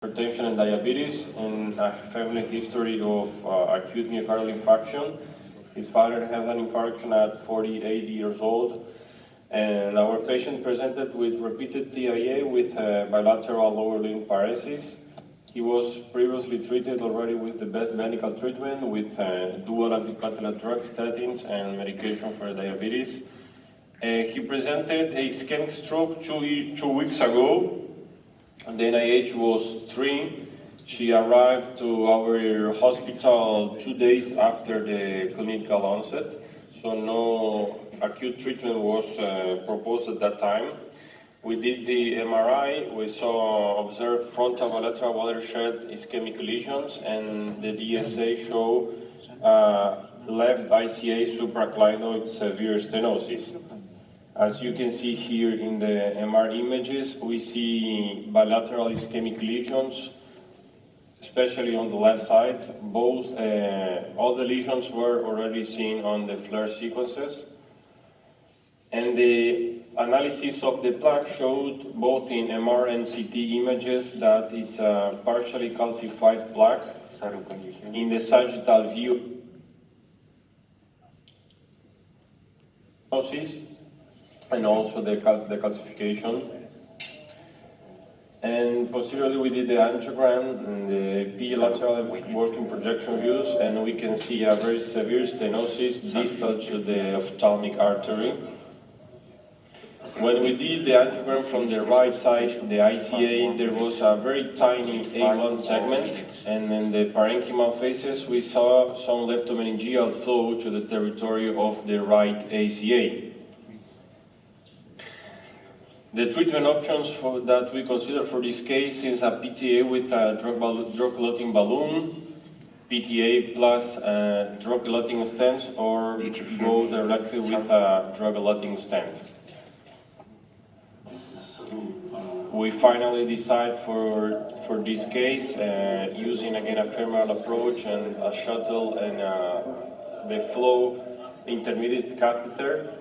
hypertension and diabetes, and a family history of acute myocardial infarction. His father has an infarction at 48 years old, and our patient presented with repeated TIA with bilateral lower limb paralysis. He was previously treated already with the best medical treatment with dual antiplatelet drug, statins, and medication for diabetes. He presented a ischemic stroke two weeks ago. The NIH was 3. She arrived to our hospital 2 days after the clinical onset, so no acute treatment was proposed at that time. We did the MRI, we saw observed frontal bilateral watershed ischemic lesions, and the DSA show left ICA supraclinoid severe stenosis. As you can see here in the MR images, we see bilateral ischemic lesions, especially on the left side. All the lesions were already seen on the FLAIR sequences. And the analysis of the plaque showed both in MR and CT images that it's a partially calcified plaque. In the sagittal view, and also the calcification. And posteriorly we did the angiogram and the P lateral working projection views, and we can see a very severe stenosis distal to the ophthalmic artery. When we did the angiogram from the right side, the ICA, there was a very tiny A1 segment, and in the parenchymal faces we saw some leptomeningeal flow to the territory of the right ACA. The treatment options that we consider for this case is a PTA with a drug-eluting balloon, PTA plus drug-eluting stent, or go directly with a drug-eluting stent. We finally decide for this case using again a femoral approach and a shuttle and the flow intermediate catheter.